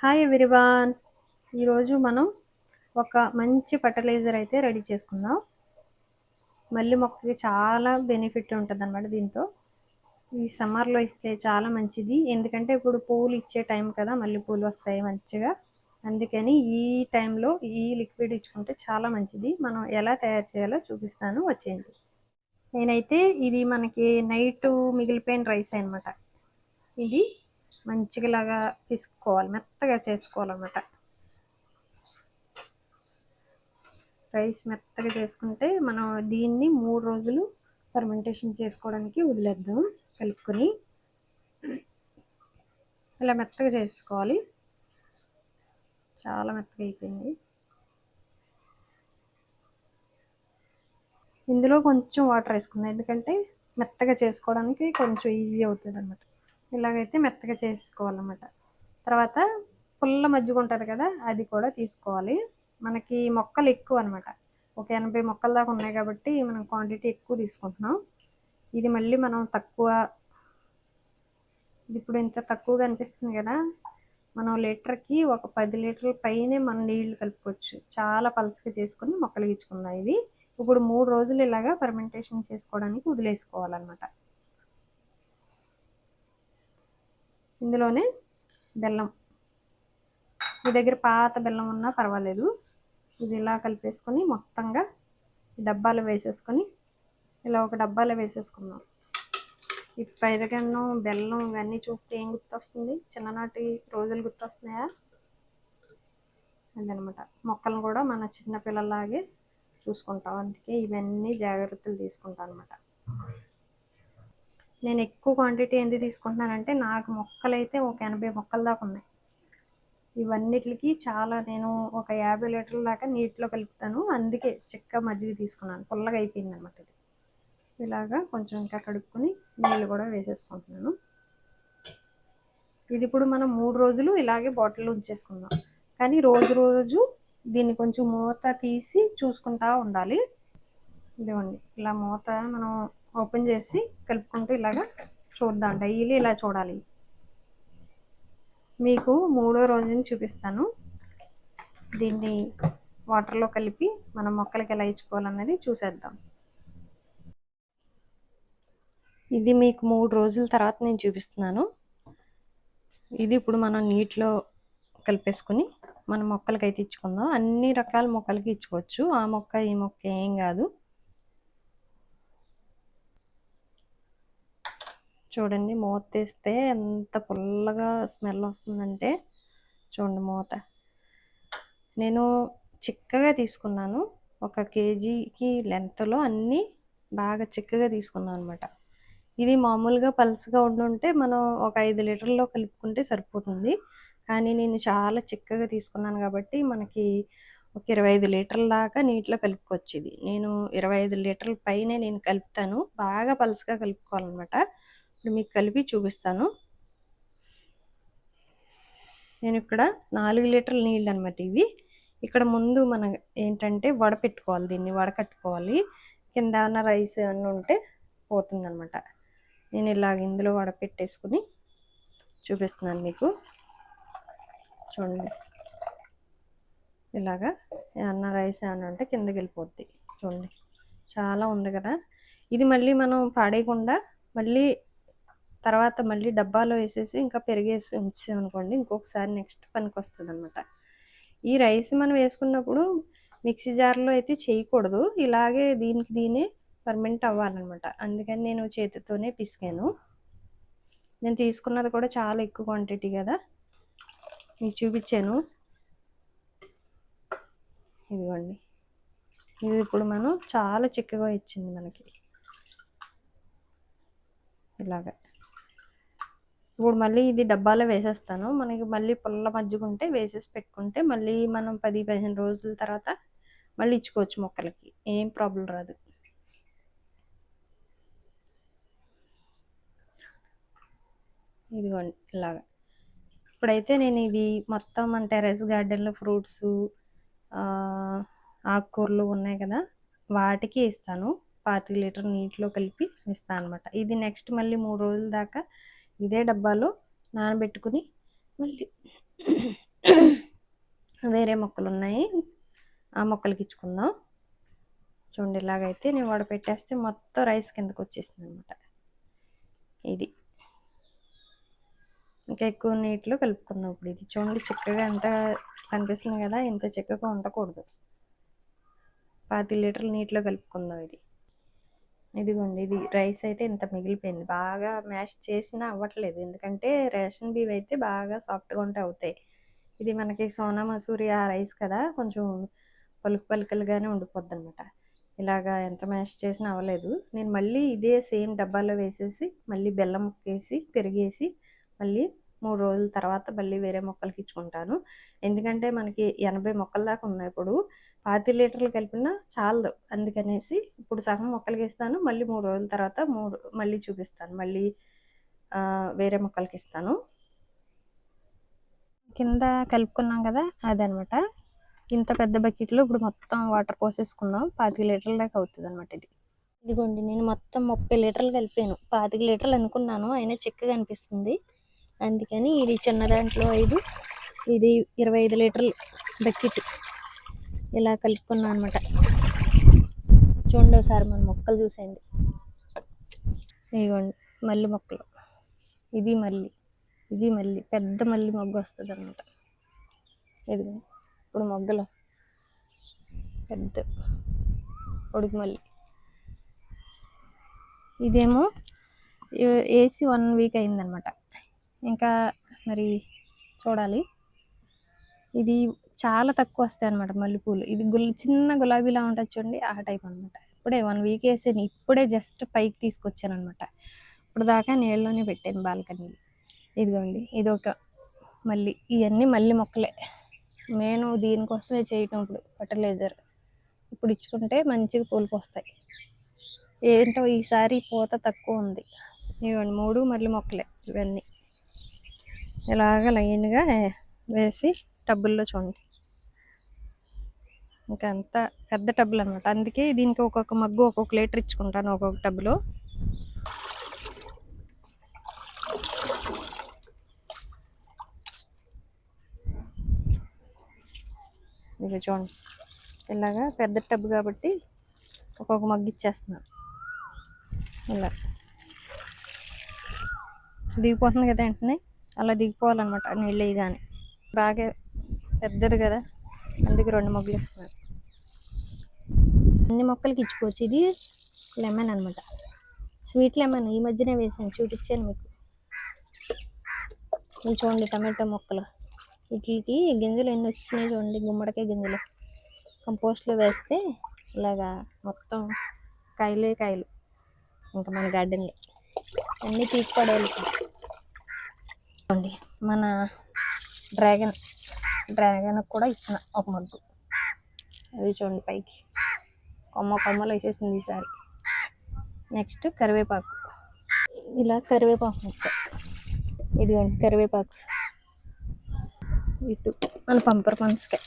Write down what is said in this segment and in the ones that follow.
Hi everyone. ఈరోజు మనం ఒక మంచి ఫర్టిలైజర్ అయితే రెడీ చేసుకుందాం. మల్లి మొక్కకి చాలా బెనిఫిట్ ఉంటుందన్నమాట. దీంతో ఈ సమ్మర్లో ఇస్తే చాలా మంచిది. ఎందుకంటే ఇప్పుడు పూలు ఇచ్చే టైం కదా, మళ్ళీ పూలు వస్తాయి మంచిగా. అందుకని ఈ టైంలో ఈ లిక్విడ్ ఇచ్చుకుంటే చాలా మంచిది. మనం ఎలా తయారు చేయాలో చూపిస్తాను, వచ్చేయండి. నేనైతే ఇది మనకి నైట్ మిగిలిపోయిన రైస్ అనమాట. ఇది మంచిగా లాగా తీసుకోవాలి, మెత్తగా చేసుకోవాలన్నమాట. రైస్ మెత్తగా చేసుకుంటే మనం దీన్ని 3 రోజులు ఫర్మెంటేషన్ చేసుకోవడానికి వదిలేద్దాం. కలుపుకొని ఇలా మెత్తగా చేసుకోవాలి. చాలా మెత్తగా అయిపోయింది. ఇందులో కొంచెం వాటర్ వేసుకుందాం, ఎందుకంటే మెత్తగా చేసుకోవడానికి కొంచెం ఈజీ అవుతుంది అనమాట. ఇలాగైతే మెత్తగా చేసుకోవాలన్నమాట. తర్వాత పుల్ల మజ్జిగ ఉంటుంది కదా, అది కూడా తీసుకోవాలి. మనకి మొక్కలు ఎక్కువ అనమాట, ఒక 80 మొక్కల దాకా ఉన్నాయి కాబట్టి మనం క్వాంటిటీ ఎక్కువ తీసుకుంటున్నాం. ఇది మళ్ళీ మనం తక్కువ, ఇప్పుడు ఇంత తక్కువగా అనిపిస్తుంది కదా, మనం లీటర్కి ఒక 10 లీటర్ల పైనే మనం నీళ్లు కలుపుకోవచ్చు. చాలా పలసగా చేసుకుని మొక్కలు ఇచ్చుకుందాం. ఇది ఇప్పుడు 3 రోజులు ఇలాగా ఫర్మెంటేషన్ చేసుకోవడానికి వదిలేసుకోవాలన్నమాట. ఇందులోనే బెల్లం, మీ దగ్గర పాత బెల్లం ఉన్నా పర్వాలేదు. ఇది ఇలా కలిపేసుకొని మొత్తంగా డబ్బాలో వేసేసుకొని ఇలా ఒక డబ్బాలో వేసేసుకుందాం. ఈ పెరగన్నం, బెల్లం ఇవన్నీ చూస్తే ఏం గుర్తొస్తుంది? చిన్ననాటి రోజులు గుర్తొస్తున్నాయా? అదనమాట. మొక్కలను కూడా మన చిన్నపిల్లలాగే చూసుకుంటాం, అందుకే ఇవన్నీ జాగ్రత్తలు తీసుకుంటాం అనమాట. నేను ఎక్కువ క్వాంటిటీ ఎందుకు తీసుకుంటున్నానంటే, నాకు మొక్కలైతే ఒక 80 మొక్కల దాకా ఉన్నాయి. ఇవన్నిటికి చాలా నేను ఒక 50 లీటర్ల దాకా నీటిలో కలుపుతాను. అందుకే చిక్క మజ్జిగ తీసుకున్నాను, పుల్లగా అయిపోయింది అనమాట. ఇది ఇలాగా కొంచెం ఇంకా కడుక్కొని నీళ్ళు కూడా వేసేసుకుంటున్నాను. ఇది ఇప్పుడు మనం 3 రోజులు ఇలాగే బాటిల్లో ఉంచేసుకుందాం. కానీ రోజు దీన్ని కొంచెం మూత తీసి చూసుకుంటా ఉండాలి. ఇదిగోండి, ఇలా మూత మనం ఓపెన్ చేసి కలుపుకుంటూ ఇలాగా చూద్దాం. డైలీ ఇలా చూడాలి. మీకు 3వ రోజుని చూపిస్తాను. దీన్ని వాటర్లో కలిపి మనం మొక్కలకి ఎలా ఇచ్చుకోవాలన్నది చూసేద్దాం. ఇది మీకు 3 రోజుల తర్వాత నేను చూపిస్తున్నాను. ఇది ఇప్పుడు మనం నీటిలో కలిపేసుకుని మనం మొక్కలకి అయితే ఇచ్చుకుందాం. అన్ని రకాల మొక్కలకి ఇచ్చుకోవచ్చు, ఆ మొక్క ఈ మొక్క ఏం కాదు. చూడండి, మూత తీస్తే ఎంత పుల్లగా స్మెల్ వస్తుందంటే, చూడండి మూత. నేను చిక్కగా తీసుకున్నాను, 1 కేజీకి లెంత్లో అన్నీ బాగా చిక్కగా తీసుకున్నాను అనమాట. ఇది మామూలుగా పలుసగా ఉండుంటే మనం ఒక 5 లీటర్లో కలుపుకుంటే సరిపోతుంది. కానీ నేను చాలా చిక్కగా తీసుకున్నాను కాబట్టి మనకి ఒక 25 లీటర్ల దాకా నీటిలో కలుపుకోవచ్చు. ఇది నేను 25 లీటర్ల పైనే నేను కలుపుతాను. బాగా పలుసగా కలుపుకోవాలన్నమాట. ఇప్పుడు మీకు కలిపి చూపిస్తాను. నేను ఇక్కడ 4 లీటర్ల నీళ్ళు అనమాట ఇవి. ఇక్కడ ముందు మనం ఏంటంటే వడపెట్టుకోవాలి, దీన్ని వడకట్టుకోవాలి. కింద ఉన్న రైస్ ఏమన్నా ఉంటే పోతుందన్నమాట. నేను ఇలాగ ఇందులో వడపెట్టేసుకుని చూపిస్తున్నాను మీకు. చూడండి, ఇలాగా ఏమన్నా రైస్ ఏమన్నా ఉంటే కిందకి వెళ్ళిపోద్ది. చూడండి, చాలా ఉంది కదా. ఇది మళ్ళీ మనం పాడేయకుండా మళ్ళీ తర్వాత మళ్ళీ డబ్బాలో వేసేసి ఇంకా పెరిగేసి ఉంచామనుకోండి, ఇంకొకసారి నెక్స్ట్ పనికి వస్తుంది అనమాట. ఈ రైస్ మనం వేసుకున్నప్పుడు మిక్సీ జార్లో అయితే చేయకూడదు, ఇలాగే దీనికి దీనే ఫర్మెంట్ అవ్వాలన్నమాట. అందుకని నేను చేతితోనే పిసికాను. నేను తీసుకున్నది కూడా చాలా ఎక్కువ క్వాంటిటీ కదా, మీకు చూపించాను. ఇదిగోండి, ఇది ఇప్పుడు మనం చాలా చిక్కగా ఇచ్చింది మనకి ఇలాగా. ఇప్పుడు మళ్ళీ ఇది డబ్బాలో వేసేస్తాను. మనకి మళ్ళీ పుల్ల మజ్జిగ ఉంటే వేసేసి పెట్టుకుంటే మళ్ళీ మనం 10-15 రోజుల తర్వాత మళ్ళీ ఇచ్చుకోవచ్చు మొక్కలకి, ఏం ప్రాబ్లం రాదు. ఇదిగోండి ఇలాగా. ఇప్పుడైతే నేను ఇది మొత్తం మన టెర్రస్ గార్డెన్లో ఫ్రూట్స్, ఆకుకూరలు ఉన్నాయి కదా, వాటికి ఇస్తాను. 25 లీటర్ నీటిలో కలిపి ఇస్తాను అనమాట. ఇది నెక్స్ట్ మళ్ళీ 3 రోజుల దాకా ఇదే డబ్బాలో నానబెట్టుకుని మళ్ళీ వేరే మొక్కలు ఉన్నాయి, ఆ మొక్కలకి ఇచ్చుకుందాం. చూడండి ఇలాగైతే నేను వడపెట్టేస్తే మొత్తం రైస్ కిందకు వచ్చేసింది అనమాట. ఇది ఇంకా ఎక్కువ నీటిలో కలుపుకుందాం. ఇప్పుడు ఇది చూడండి చిక్కగా ఎంత కనిపిస్తుంది కదా, ఇంత చిక్కగా ఉండకూడదు. 10 లీటర్ల నీటిలో కలుపుకుందాం. ఇదిగోండి, ఇది రైస్ అయితే ఇంత మిగిలిపోయింది. బాగా మ్యాష్ చేసినా అవ్వట్లేదు, ఎందుకంటే రేషన్ బియ్యం అయితే బాగా సాఫ్ట్గా ఉంటే అవుతాయి. ఇది మనకి సోనా మసూరి ఆ రైస్ కదా, కొంచెం పలుకులుగానే ఉండిపోద్ది అనమాట. ఇలాగా ఎంత మ్యాష్ చేసినా అవ్వలేదు. నేను మళ్ళీ ఇదే సేమ్ డబ్బాలో వేసేసి మళ్ళీ బెల్లం ముక్కేసి పెరిగేసి మళ్ళీ 3 రోజుల తర్వాత మళ్ళీ వేరే మొక్కలకి ఇచ్చుకుంటాను. ఎందుకంటే మనకి 80 మొక్కల దాకా ఉన్నాయి. ఇప్పుడు 10 లీటర్లు కలిపినా చాలదు, అందుకనేసి ఇప్పుడు సగం మొక్కలకి ఇస్తాను. మళ్ళీ 3 రోజుల తర్వాత మళ్ళీ చూపిస్తాను, మళ్ళీ వేరే మొక్కలకి ఇస్తాను. కింద కలుపుకున్నాం కదా, అదనమాట. ఇంత పెద్ద బకెట్లో ఇప్పుడు మొత్తం వాటర్ పోసేసుకుందాం. 25 లీటర్ల దాకా అవుతుంది అనమాట. ఇదిగోండి, నేను మొత్తం 30 లీటర్లు కలిపాను. 25 లీటర్లు అనుకున్నాను, అయినా చిక్కగా అనిపిస్తుంది. అందుకని ఇది చిన్న దాంట్లో 5, ఇది 25 లీటర్లు బకెట్ ఇలా కలుపుకున్నాను అనమాట. చూడండి ఒకసారి మన మొక్కలు చూసేయండి. ఇదిగోండి మల్లి మొక్కలు, ఇది మళ్ళీ పెద్ద మల్లి మొగ్గ వస్తుంది అనమాట. ఇదిగో ఇప్పుడు మొగ్గలు పెద్ద పొడుగు మల్లి. ఇదేమో వేసి 1 వీక్ అయిందనమాట. ఇంకా మరి చూడాలి. ఇది చాలా తక్కువ వస్తాయి అనమాట మల్లెపూలు. ఇది చిన్న గులాబీలా ఉంటుంది చూడండి, ఆ టైప్ అనమాట. ఇప్పుడే 1 వీక్ వేసాను, ఇప్పుడే జస్ట్ పైకి తీసుకొచ్చాను అనమాట. ఇప్పుడు దాకా నీళ్ళలోనే పెట్టాను బాల్కనీలో. ఇదిగోండి, ఇది ఒక మళ్ళీ ఇవన్నీ మళ్ళీ మొక్కలే. నేను దీనికోసమే చేయటం. ఇప్పుడు ఫర్టిలైజర్ ఇప్పుడు ఇచ్చుకుంటే మంచిగా పూలు పోస్తాయి. ఏంటో ఈసారి పూత తక్కువ ఉంది. ఇవ్వండి 3 మళ్ళీ మొక్కలే ఇవన్నీ. ఇలాగ లైన్గా వేసి టబ్బుల్లో చూడండి, ఇంకా అంత పెద్ద టబ్బులు అనమాట. అందుకే దీనికి ఒక్కొక్క మగ్గు ఒక్కొక్క లీటర్ ఇచ్చుకుంటాను ఒక్కొక్క టబ్బులో. ఇక చూడండి, ఇలాగా పెద్ద టబ్బు కాబట్టి ఒక్కొక్క మగ్గు ఇచ్చేస్తున్నాను. ఇలా దిగిపోతుంది కదా వెంటనే, అలా దిగిపోవాలన్నమాట నీళ్ళు వేయగానే. బాగా పెద్దది కదా, అందుకే 2 మొగ్గలు ఇస్తున్నాను. అన్ని మొక్కలకి ఇచ్చుకోవచ్చు. ఇది లెమన్ అనమాట, స్వీట్ లెమన్. ఈ మధ్యనే వేసాను, చూపించాను మీకు. ఇది చూడండి టమాటో మొక్కలు, వీటికి గింజలు ఎన్ని వచ్చినాయి చూడండి, గుమ్మడికాయ గింజలు. కంపోస్ట్లో వేస్తే ఇలాగా మొత్తం కాయలే కాయలు. ఇంకా మన గార్డెన్లో అన్నీ పీక్ పడేయాలి. చూడండి మన డ్రాగన్ కూడా ఇస్తున్నా ఒక మగ్గు. అది చూడండి పైకి కొమ్మలు వేసేసింది ఈసారి. నెక్స్ట్ కరివేపాకు, ఇలా కరివేపాకు మొక్క. ఇదిగోండి కరివేపాకు. ఇటు మన పంపర్ పనసకాయ.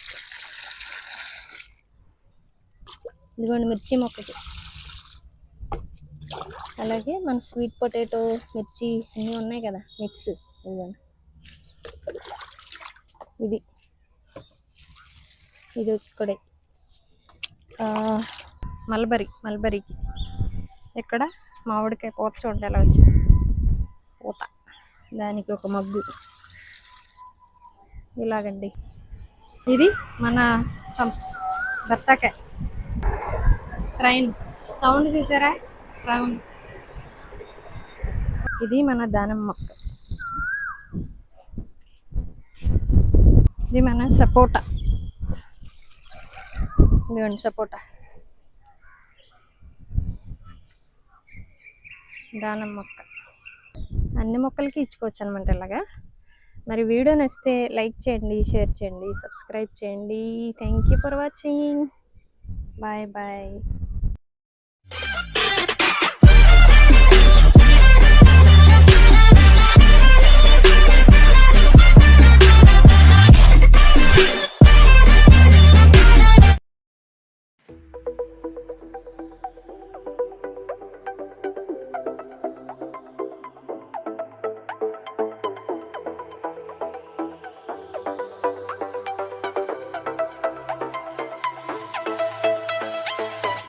ఇదిగోండి మిర్చి మొక్కకి. అలాగే మన స్వీట్ పొటాటో, మిర్చి అన్నీ ఉన్నాయి కదా మిక్స్. ఇదిగోండి ఇది ఇక్కడే మల్బరీకి ఇక్కడ మామిడికాయ పూత చూడండి ఎలా వచ్చింది పూత. దానికి ఒక మగ్గు ఇలాగండి. ఇది మన బత్తాకాయ. ట్రైన్ సౌండ్ చూసారా, ట్రైన్. ఇది మన దానిమ్మ మొక్క. ఇది మన సపోటా. ఇదిగోండి సపోటా, దానిమ్మ మొక్క. అన్ని మొక్కలకి ఇచ్చుకోవచ్చు అనమాట ఇలాగా. మరి వీడియో నచ్చితే లైక్ చేయండి, షేర్ చేయండి, సబ్స్క్రైబ్ చేయండి. Thank you for watching. Bye bye.